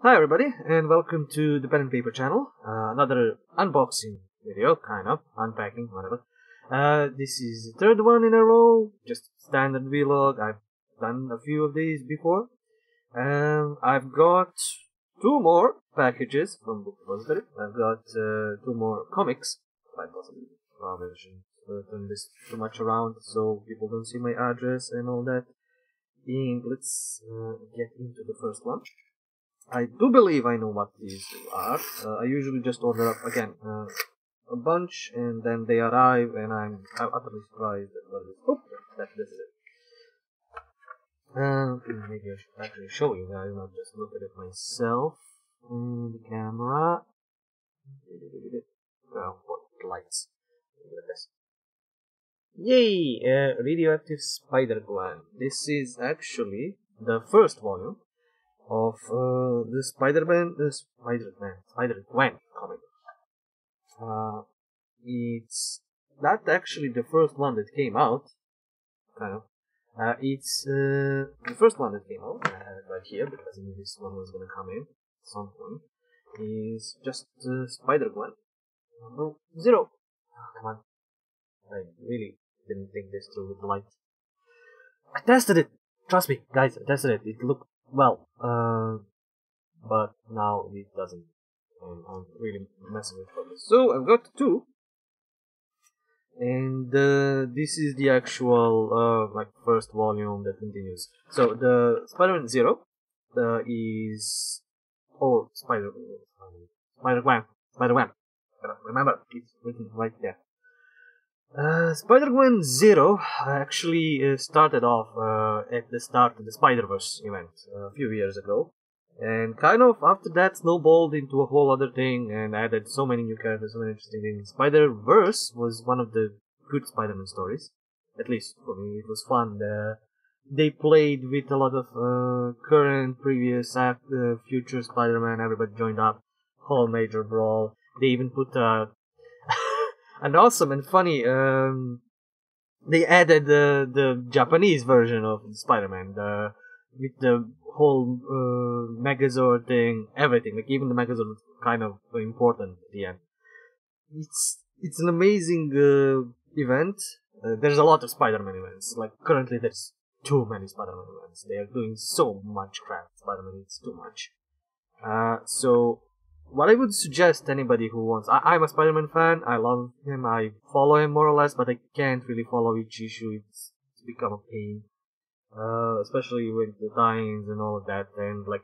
Hi everybody, and welcome to the Pen and Paper channel. Another unboxing video, kind of, unpacking, whatever. This is the third one in a row, just standard vlog. I've done a few of these before. I've got two more packages from Book Depository. I've got two more comics, quite possibly. Probably I shouldn't turn this too much around so people don't see my address and all that. And let's get into the first one. I do believe I know what these are. I usually just order up again a bunch, and then they arrive, and I'm utterly surprised at what it is. Oh, this is it. Maybe I should actually show you guys, not just look at it myself. The camera. Oh, what lights? Look at this. Yay! Radioactive Spider-Gwen. This is actually the first volume of the Spider-Gwen comic. It's not actually the first one that came out, kind of. It's the first one that came out. I have it right here because I knew this one was gonna come in at some point. Is just Spider-Gwen number 0. Oh, come on! I really didn't think this through with the light. I tested it. Trust me, guys. I tested it. It looked well, but now it doesn't, and I'm really messing with it. So I've got two, and this is the actual first volume that continues. So the Spider-Man 0 is Spider-Gwen. Remember, it's written right there. Spider-Gwen 0 actually started off at the start of the Spider-Verse event a few years ago, and kind of after that snowballed into a whole other thing and added so many new characters, so many interesting things. Spider-Verse was one of the good Spider-Man stories, at least for me. It was fun. They played with a lot of current, previous, future Spider-Man. Everybody joined up, whole major brawl. They even put and awesome and funny, they added the Japanese version of Spider-Man, with the whole Megazord thing, everything. Like even the Megazord was kind of important at the end. It's an amazing event. There's a lot of Spider-Man events. Like currently, there's too many Spider-Man events. They are doing so much crap. Spider-Man, it's too much. So what I would suggest anybody who wants, I'm a Spider-Man fan, I love him, I follow him more or less, but I can't really follow each issue, it's become a pain. Especially with the tie-ins and all of that, and like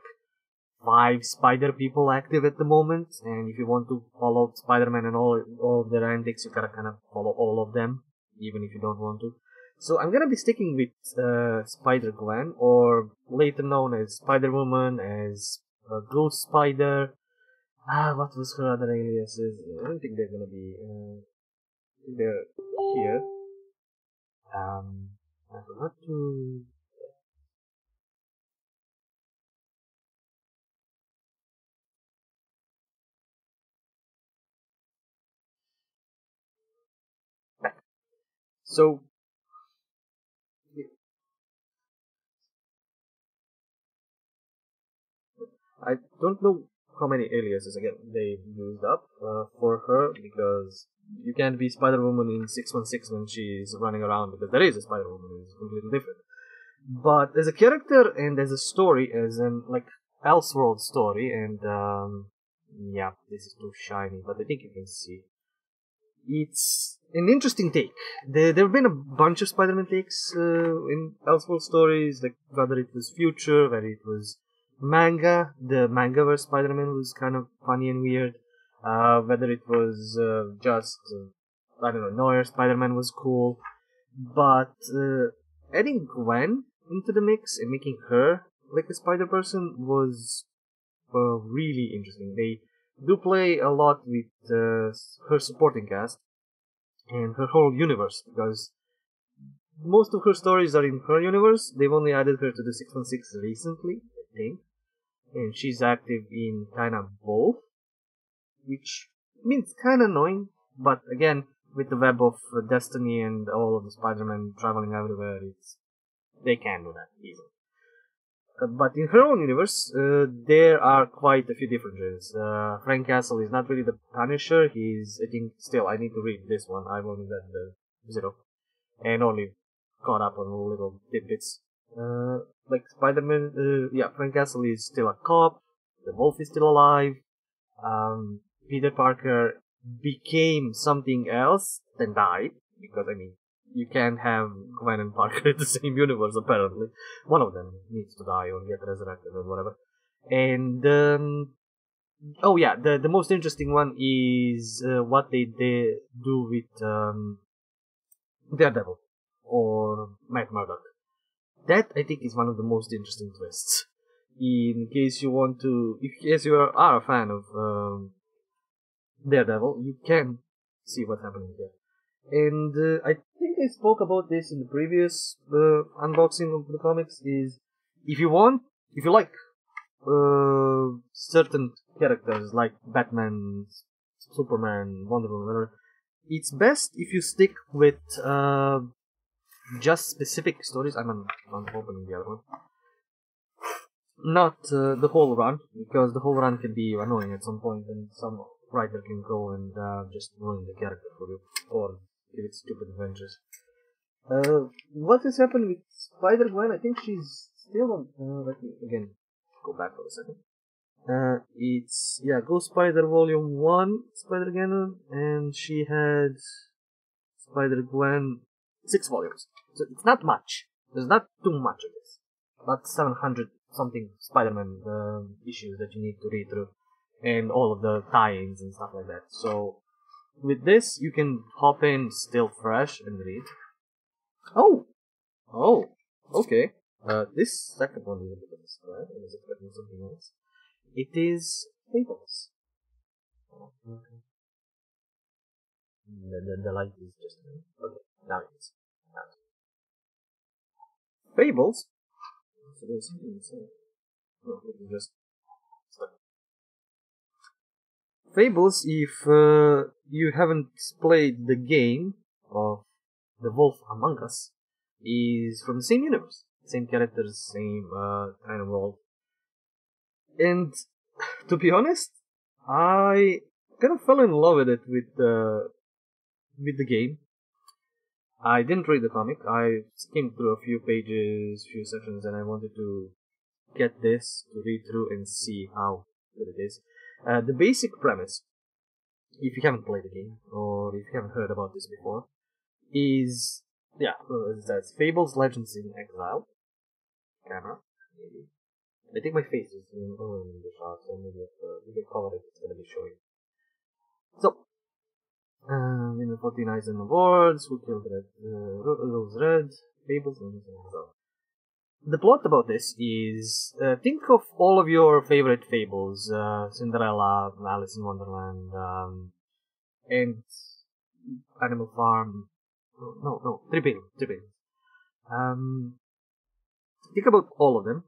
5 Spider people active at the moment, and if you want to follow Spider-Man and all of their antics, you gotta kind of follow all of them, even if you don't want to. So I'm gonna be sticking with Spider-Gwen, or later known as Spider-Woman, as Ghost Spider. What was her other aliases? I don't think they're gonna be. They're here. I forgot to. Back. So. I don't know how many aliases again they used up for her, because you can't be Spider-Woman in 616 when she's running around, because there is a Spider-Woman, it's completely different. But as a character and as a story, as an Elseworld story, and yeah, this is too shiny, but I think you can see. It's an interesting take. There have been a bunch of Spider-Man takes in Elseworld stories, like whether it was Future, whether it was manga. The manga where Spider-Man was kind of funny and weird. Whether it was just, I don't know, Neuer Spider-Man was cool. But adding Gwen into the mix and making her like a Spider-Person was really interesting. They do play a lot with her supporting cast and her whole universe, because most of her stories are in her universe. They've only added her to the 616 recently, I think. And she's active in kind of both, which means kind of annoying, but again, with the web of destiny and all of the Spider-Man traveling everywhere, they can do that easily. But in her own universe, there are quite a few differences. Frank Castle is not really the Punisher. He's, I think, still, I need to read this one. I've only read the Zero. And only caught up on little tidbits. Like Spider-Man, yeah, Frank Castle is still a cop. The Wolf is still alive. Peter Parker became something else, then died. Because, I mean, you can't have Gwen and Parker in the same universe, apparently. One of them needs to die or get resurrected or whatever. And, oh yeah, the most interesting one is what they do with Daredevil or Matt Murdock. That, I think, is one of the most interesting twists. In case you want to, in case you are a fan of Daredevil, you can see what's happening there. And I think I spoke about this in the previous unboxing of the comics. Is if you like certain characters like Batman, Superman, Wonder Woman, whatever, it's best if you stick with just specific stories. I'm opening the other one. Not the whole run, because the whole run can be annoying at some point, and some writer can go and just ruin the character for you, or give it stupid adventures. What has happened with Spider-Gwen? I think she's still on. Let me again go back for a second. It's Ghost Spider Volume 1, Spider-Gwen, and she had Spider-Gwen 6 volumes. So it's not much. There's not too much of this. About 700 something Spider-Man issues that you need to read through, and all of the tie-ins and stuff like that. So with this, you can hop in still fresh and read. Oh, okay. This second one is a bit of a spread. I was expecting something else. It is Fables. Oh, okay. The light is just okay. Now it is. Fables. So there's something to say. No, it is just stuck. Fables, if you haven't played the game of The Wolf Among Us, is from the same universe. Same characters, same kind of world. And to be honest, I kind of fell in love with it with the game. I didn't read the comic. I skimmed through a few pages, few sections, and I wanted to get this to read through and see how good it is. The basic premise, if you haven't played the game or if you haven't heard about this before, is it says Fables Legends in Exile. Camera, maybe. I think my face is in the shot, so maybe if you cover it, it's gonna be showing. So, winner 14 Eisner Awards, Who Killed Red, Rose Red, Fables Legends in Exile. The plot about this is, think of all of your favorite fables, Cinderella, Alice in Wonderland, and Animal Farm. No, Three Penguins. Think about all of them,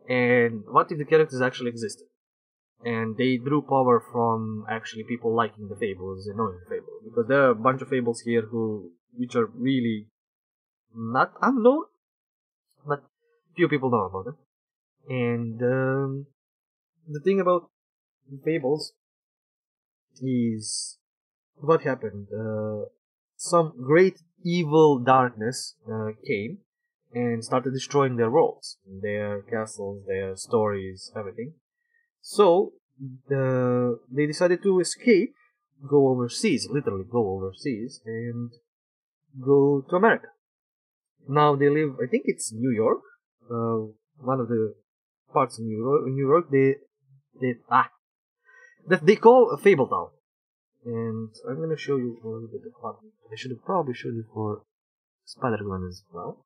and what if the characters actually existed? And they drew power from actually people liking the fables and knowing the fables. Because there are a bunch of fables here which are really not unknown, but few people know about them. And the thing about fables is what happened. Some great evil darkness came and started destroying their worlds, their castles, their stories, everything. So they decided to escape, go overseas, literally go overseas, and go to America. Now they live, I think it's New York. One of the parts of New York, that they call a Fable Town. And I'm gonna show you a little bit of I should have probably showed you for Spider-Gwen as well,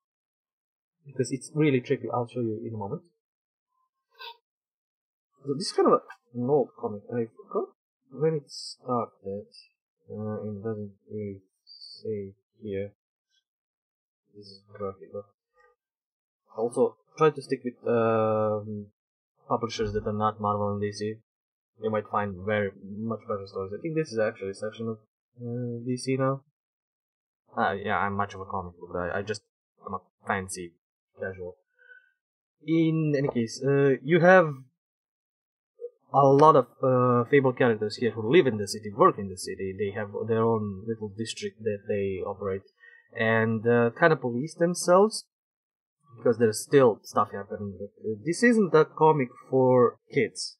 because it's really tricky. I'll show you in a moment. So this is kind of an old comic. I forgot when it started. It doesn't really say here. This is graphic. Also, try to stick with publishers that are not Marvel and DC. You might find very much better stories. I think this is actually a section of DC now. I'm much of a comic book guy. I'm a fancy casual. In any case, you have a lot of Fable characters here who live in the city, work in the city. They have their own little district that they operate and kind of police themselves because there's still stuff happening. This isn't a comic for kids.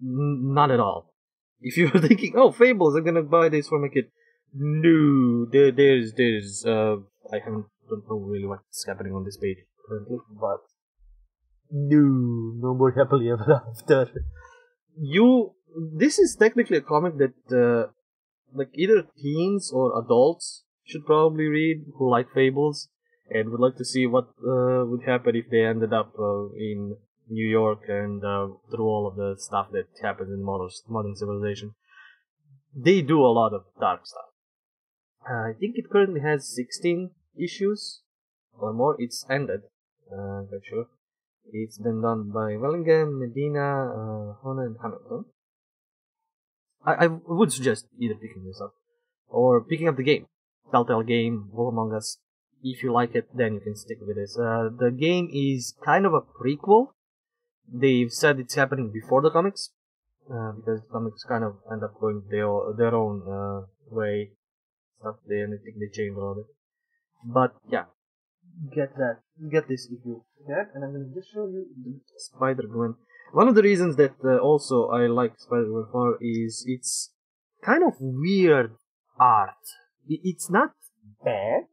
Not at all. If you're thinking, oh, Fables, I'm gonna buy this for my kid. No, there's, I don't know really what's happening on this page currently, but no more happily ever after. This is technically a comic that, like, either teens or adults should probably read who like Fables and would like to see what would happen if they ended up in New York and through all of the stuff that happens in modern civilization. They do a lot of dark stuff. I think it currently has 16 issues or more. It's ended, I'm quite sure. It's been done by Wellingham, Medina, Hona, and Hamilton. I would suggest either picking this up or picking up the game. Telltale game, Wolf Among Us. If you like it, then you can stick with this. The game is kind of a prequel. They've said it's happening before the comics, because the comics kind of end up going their own way. Stuff I think they changed a lot of it. But yeah, get this if you can, and I'm gonna just show you Spider-Gwen. One of the reasons that also I like Spider-Gwen for is it's kind of weird art. It's not bad,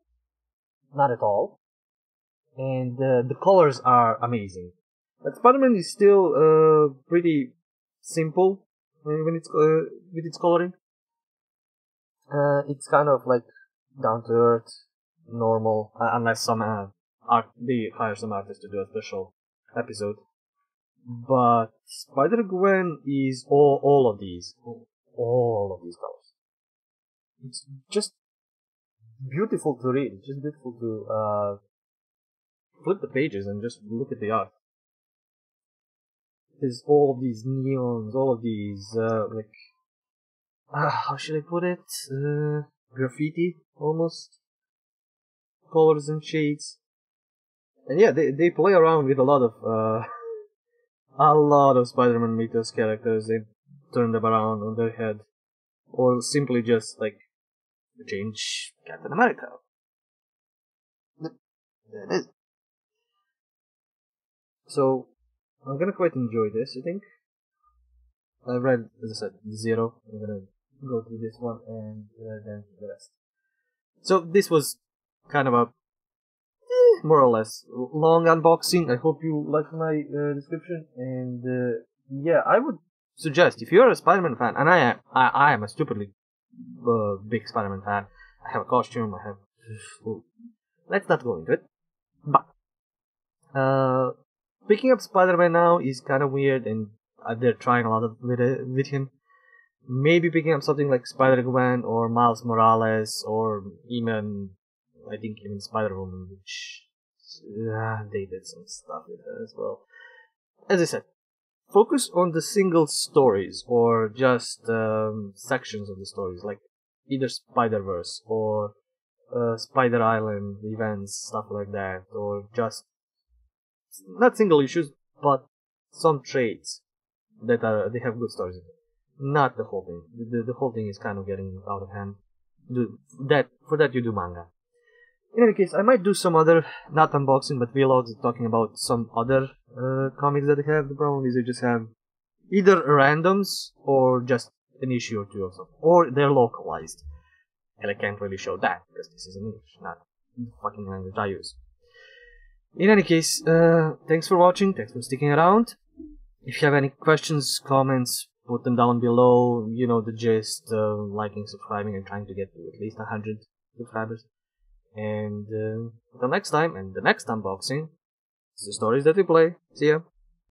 not at all, and the colors are amazing. But Spider-Man is still pretty simple when it's with its coloring. It's kind of like down to earth, normal, unless some they hire some artist to do a special episode. But Spider-Gwen is all of these colors. It's just beautiful to read. It's just beautiful to flip the pages and just look at the art. There's all of these neons, all of these how should I put it? Graffiti almost, colors and shades. And yeah, they play around with a lot of Spider-Man Mythos characters. They turn them around on their head, or simply just like change Captain America. There it is. So I'm gonna quite enjoy this. I think I read, as I said, 0. I'm gonna go through this one and then the rest. So this was kind of a more or less long unboxing. I hope you like my description, and yeah, I would suggest if you're a Spider-Man fan, and I am a stupidly big Spider-Man fan. I have a costume. I have. Let's not go into it. But picking up Spider-Man now is kind of weird, and they're trying a lot with him. Maybe picking up something like Spider-Gwen or Miles Morales, or even, I think, even Spider-Woman, which they did some stuff with her as well. As I said, focus on the single stories or just sections of the stories, like either Spider-Verse or Spider Island events, stuff like that, or just not single issues, but some trades that they have good stories in it. Not the whole thing. The whole thing is kind of getting out of hand. For that you do manga. In any case, I might do some other, not unboxing, but vlogs talking about some other comics that they have. The problem is they just have either randoms or just an issue or two or something. Or they're localized. And I can't really show that, because this is in English, not the fucking language I use. In any case, thanks for watching, thanks for sticking around. If you have any questions, comments, put them down below. You know the gist, liking, subscribing, and trying to get to at least 100 subscribers. And until next time, and the next unboxing, it's the stories that we play. See ya!